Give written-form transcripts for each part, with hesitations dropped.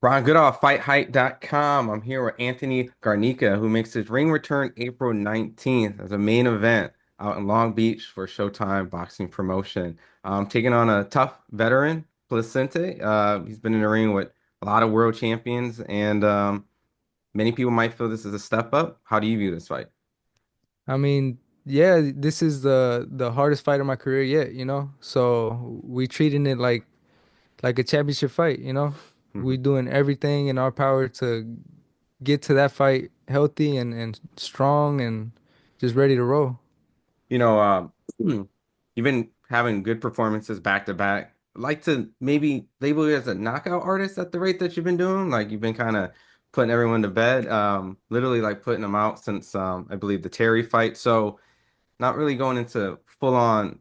Ron Goodall, FightHype.com. I'm here with Anthony Garnica, who makes his ring return April 19th as a main event out in Long Beach for Showtime Boxing Promotion. Taking on a tough veteran, Placente. He's been in the ring with a lot of world champions, and many people might feel this is a step up. How do you view this fight? I mean, yeah, this is the hardest fight of my career yet, you know? So we treating it like a championship fight, you know? We Mhm. doing everything in our power to get to that fight healthy and strong and just ready to roll. You know, you've been having good performances back to back. Like to maybe label you as a knockout artist at the rate that you've been doing. Like you've been kind of putting everyone to bed, literally like putting them out since I believe the Terry fight. So not really going into full on,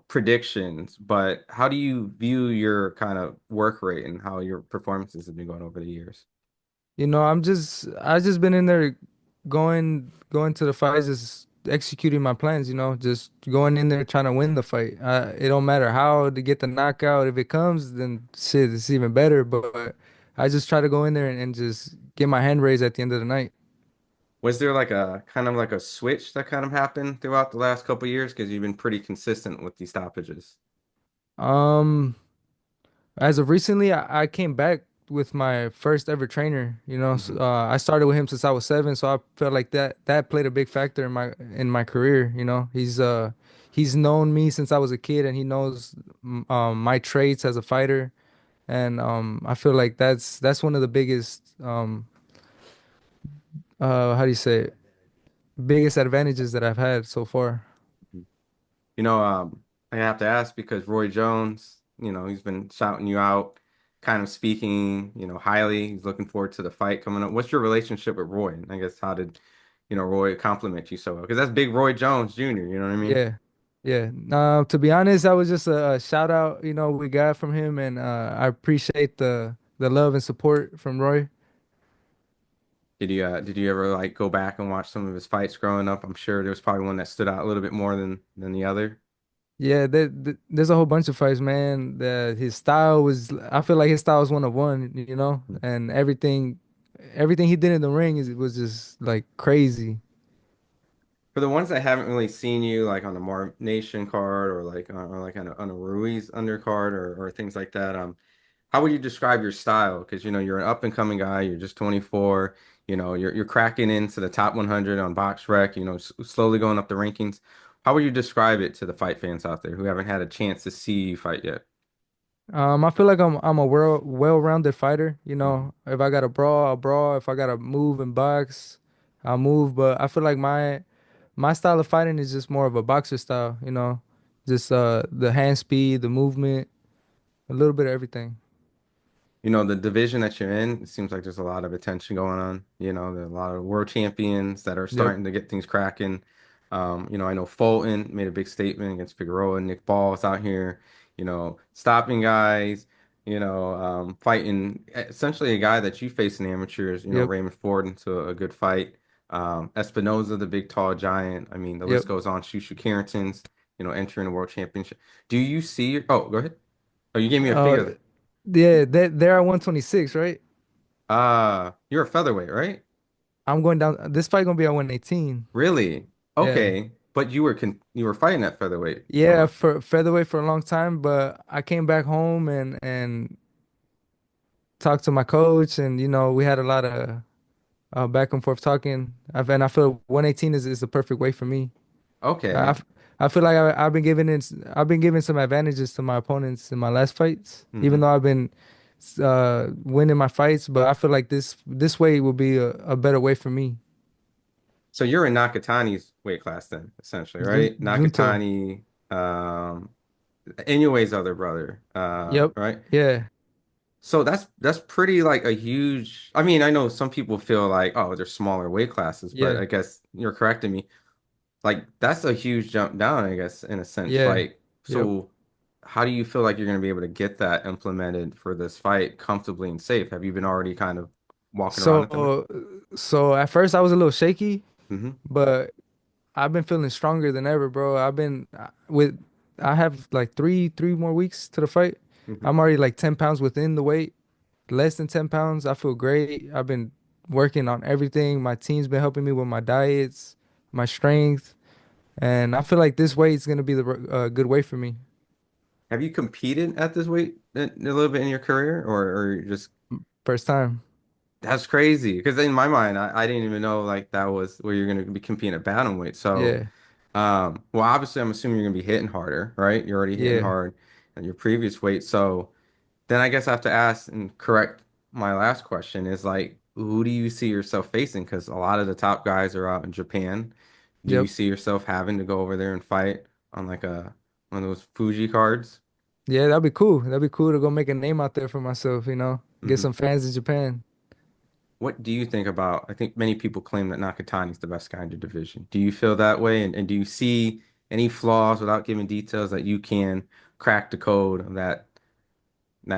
predictions, but how do you view your kind of work rate and how your performances have been going over the years? You know, I just been in there going to the fights, just executing my plans, you know, just going in there trying to win the fight. It don't matter how to get the knockout. If it comes, then shit, it's even better. But I just try to go in there and just get my hand raised at the end of the night. Was there like a kind of like a switch that kind of happened throughout the last couple of years? Because you've been pretty consistent with these stoppages. Um, as of recently, I came back with my first ever trainer. You know, Hmm. I started with him since I was 7, so I felt like that played a big factor in my career. You know, he's known me since I was a kid, and he knows my traits as a fighter, and I feel like that's one of the biggest how do you say it? Biggest advantages that I've had so far. You know, I have to ask because Roy Jones, he's been shouting you out, kind of speaking, highly. He's looking forward to the fight coming up. What's your relationship with Roy? And I guess how did, Roy compliment you so well? Because that's big Roy Jones Jr., you know what I mean? Yeah. Yeah. To be honest, that was just a shout out, you know, we got from him, and I appreciate the love and support from Roy. Did you ever like go back and watch some of his fights growing up? I'm sure there was probably one that stood out a little bit more than the other. Yeah, there's a whole bunch of fights, man. That his style was, I feel like his style was one of one, you know, and everything he did in the ring was just like crazy. For the ones that haven't really seen you like on a Mar Nation card or like on a Ruiz undercard or things like that, how would you describe your style? Because you're an up and coming guy, you're just 24, you're cracking into the top 100 on BoxRec, slowly going up the rankings. How would you describe it to the fight fans out there who haven't had a chance to see you fight yet? I feel like I'm a well-rounded fighter. You Hmm. know, if I got to brawl, I'll brawl. If I got to move and box, I'll move. But I feel like my style of fighting is just more of a boxer style. You know, just the hand speed, the movement, a little bit of everything. The division that you're in, it seems like there's a lot of attention going on. There are a lot of world champions that are Yep. starting to get things cracking. I know Fulton made a big statement against Figueroa. Nick Ball is out here, stopping guys, fighting essentially a guy that you face in the amateurs, Yep. Raymond Ford into a good fight. Espinoza, the big tall giant. I mean, the list Yep. goes on. Shushu Carrington's, entering the world championship. Do you see? Oh, go ahead. Oh, you gave me a Uh, figure. yeah. They're at 126, right? You're a featherweight, right? I'm going down. This fight gonna be at 118. Really? Yeah. Okay. But you were fighting at featherweight for a Yeah, while. for featherweight for a long time, but I came back home and talked to my coach, and you know we had a lot of back and forth talking. And I feel 118 is the perfect weight for me. I, Okay. f- I feel like I've been giving some advantages to my opponents in my last fights, even Hmm. though I've been winning my fights. But I feel like this weight will be a better way for me. So you're in Nakatani's weight class then, essentially, right? Junto. Nakatani, Inoue's other brother, Yep. right? Yeah. So that's pretty like a huge. I mean, I know some people feel like, oh, they're smaller weight classes, but Yeah. I guess you're correcting me. Like that's a huge jump down, I guess, in a sense. Yeah. Like, Yep. so how do you feel like you're going to be able to get that implemented for this fight comfortably and safe? Have you been already kind of walking around at them? So so at first I was a little shaky, Mm-hmm. but I've been feeling stronger than ever, bro. I've been with I have like three more weeks to the fight. Hmm. I'm already like 10 pounds within the weight. less than 10 pounds. I feel great. I've been working on everything. My team's been helping me with my diets, my strength, and I feel like this weight is gonna be the good weight for me. Have you competed at this weight a little bit in your career, or just First time. that's crazy? Because in my mind, I didn't even know like that was where you're going to be competing at bantamweight. So, Yeah, well, obviously, I'm assuming you're going to be hitting harder, right? You're already hitting yeah, hard at your previous weight. So then I guess I have to ask and correct my last question is like, who do you see yourself facing? Because a lot of the top guys are out in Japan. Do you yep. see yourself having to go over there and fight on like a one of those Fuji cards? Yeah, that'd be cool. That'd be cool to go make a name out there for myself, get Hmm. some fans in Japan. What do you think about? I think many people claim that Nakatani is the best guy in your division. Do you feel that way? And do you see any flaws without giving details that you can crack the code of that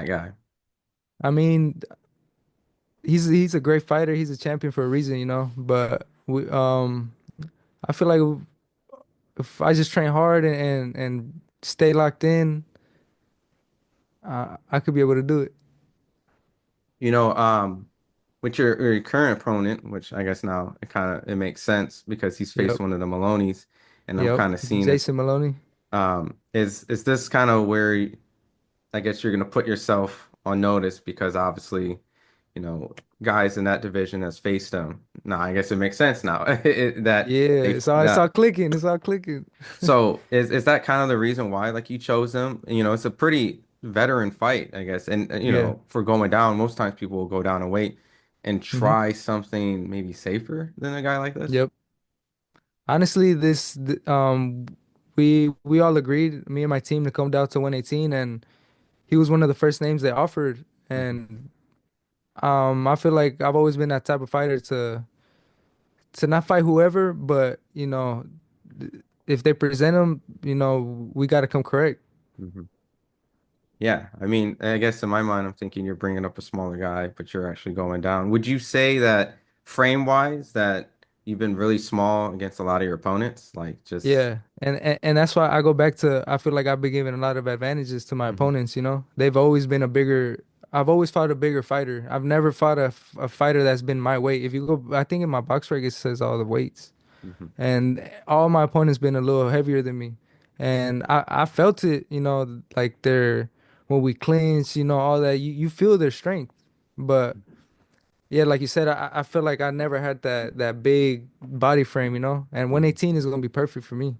guy? I mean, he's a great fighter. He's a champion for a reason. But I feel like if I just train hard and stay locked in, I could be able to do it. You know, with your current opponent, which I guess now it makes sense because he's faced Yep. one of the Maloneys, and I'm Yep. kind of seeing this. Jason Maloney. Is this kind of where I guess you're gonna put yourself on notice because obviously, guys in that division has faced him. No, I guess it makes sense now that Yeah, they it's all that. clicking. It's all clicking. So is that kind of the reason why like you chose him? It's a pretty veteran fight, I guess, and Yeah. for going down, most times people will go down and wait and Hmm. try something maybe safer than a guy like this. Yep. Honestly, we all agreed, me and my team, to come down to 118, and he was one of the first names they offered. Hmm. And I feel like I've always been that type of fighter to not fight whoever, but if they present him, we got to come correct. Hmm. Yeah, I mean, I guess in my mind, I'm thinking you're bringing up a smaller guy, but you're actually going down. Would you say that frame wise, that you've been really small against a lot of your opponents? Like just, Yeah, and that's why I go back to, I feel like I've been given a lot of advantages to my hmm opponents. They've always been a bigger. I've always fought a bigger fighter. I've never fought a fighter that's been my weight. If you go, I think in my box reg it says all the weights, hmm and all my opponents been a little heavier than me, and I felt it. Like they're when we clinch, all that. You feel their strength, but yeah, like you said, I feel like I never had that big body frame. And hmm 118 is gonna be perfect for me.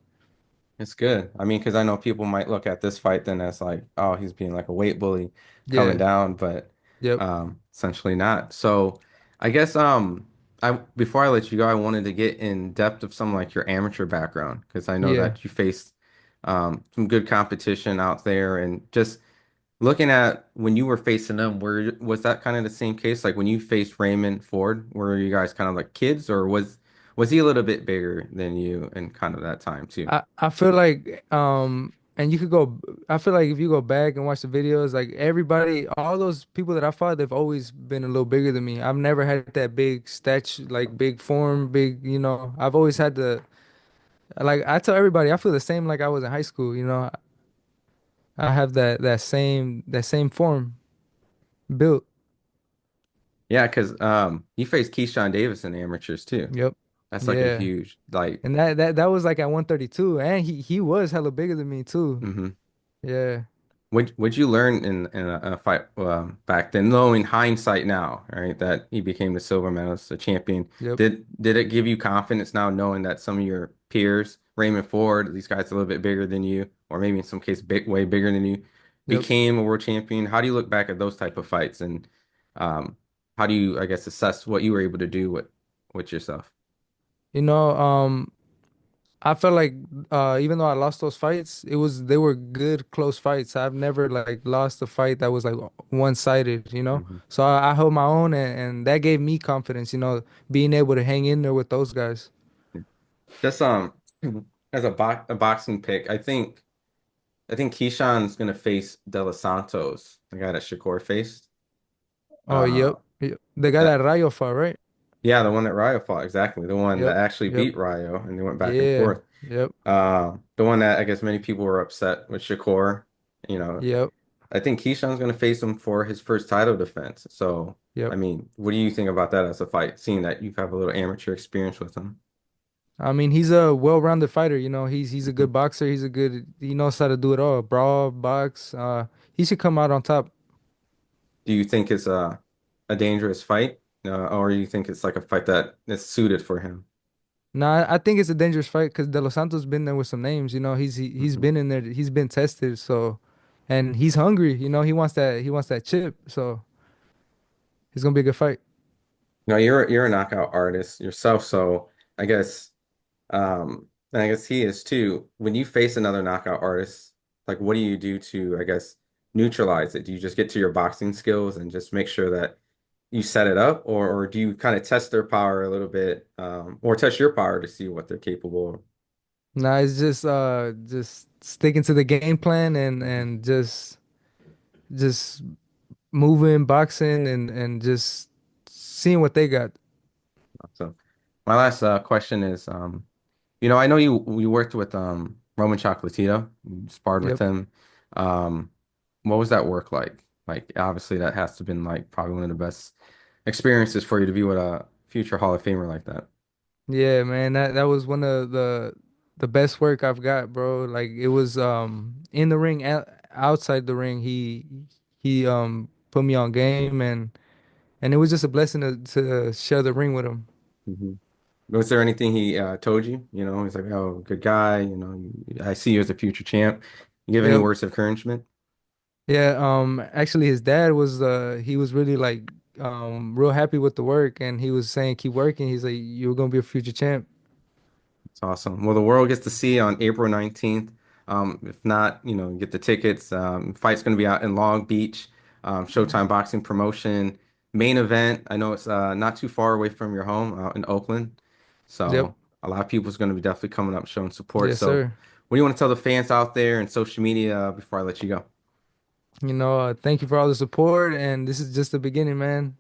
It's good. I mean, because I know people might look at this fight then as like, oh, he's being like a weight bully coming Yeah. down, but Yep. essentially not. So I guess I before I let you go, I wanted to get in depth of some like your amateur background because I know Yeah. that you faced some good competition out there and just looking at when you were facing them, was that kind of the same case? Like when you faced Raymond Ford, were you guys kind of like kids, or was he a little bit bigger than you in kind of that time too? I feel like and you could go I feel like if you go back and watch the videos, like everybody, all those people that I fought, they've always been a little bigger than me. I've never had that big statue, like big form, big. I've always had the like I tell everybody I feel the same like I was in high school. I have that same form built. Yeah, because you faced Keyshawn Davis in the amateurs too. Yep. That's like a Yeah. huge like. And that was like at 132, and he was hella bigger than me too. Hmm. Yeah. Would you learn in a fight back then, knowing hindsight now, right, that he became the silver medalist, the champion? Yep. Did it give you confidence now knowing that some of your peers, Raymond Ford, these guys a little bit bigger than you, or maybe in some case way bigger than you, Yep. became a world champion? How do you look back at those type of fights, and um, how do you, I guess, assess what you were able to do with yourself? You know, I felt like even though I lost those fights, they were good close fights. I've never like lost a fight that was like one-sided. Hmm. So I held my own, and that gave me confidence, being able to hang in there with those guys. Just as a boxing pick, I think Keyshawn's gonna face De Los Santos, the guy that Shakur faced. Oh, Uh, yep. The guy that that Rayo fought, right? yeah, the one that Ryo fought, exactly. The one that Yep. actually Yep. beat Ryo and they went back and Yeah. forth. Yep. The one that I guess many people were upset with Shakur, you know, Yep. I think Keyshawn's going to face him for his first title defense. So, I Yep. mean, what do you think about that as a fight, seeing that you have a little amateur experience with him? I mean, he's a well-rounded fighter, you know. He's a Mhm. good boxer. He knows how to do it all. Brawl, box. He should come out on top. Do you think it's a dangerous fight, or you think it's like a fight that is suited for him? No, I think it's a dangerous fight because De Los Santos been there with some names, you know. He's Mhm. been in there. He's been tested, so and he's hungry, you know. He wants that chip, so it's gonna be a good fight. No, you're a knockout artist yourself, so I guess and I guess he is too. When you face another knockout artist, like what do you do to, I guess, neutralize it? Do you just get to your boxing skills and just make sure that you set it up, or do you kind of test their power a little bit, or test your power to see what they're capable of? Nah, it's just sticking to the game plan and Mhm. just moving, boxing, and just seeing what they got. So my last question is, I know you worked with Roman Chocolatito, you sparred with Yep. him. Um, what was that work like? Like obviously that has to have been like probably one of the best experiences for you to be with a future Hall of Famer like that. Yeah, man, that was one of the best work I've got, bro. Like it was in the ring, outside the ring. He put me on game, and it was just a blessing to share the ring with him. Hmm. Was there anything he told you? You know, he's like, "Oh, good guy. I see you as a future champ." You give any Yep. words of encouragement? Yeah, actually his dad was he was really like real happy with the work, and he was saying keep working. He's like you're gonna be a future champ. It's awesome. Well, the world gets to see on April 19th. If not, get the tickets. Fight's going to be out in Long Beach, Showtime Boxing Promotion. Main event. I know it's not too far away from your home out in Oakland. Yep. So a lot of people's going to be definitely coming up showing support. Yes, So sir. what do you want to tell the fans out there and social media before I let you go? You know, thank you for all the support, and this is just the beginning, man.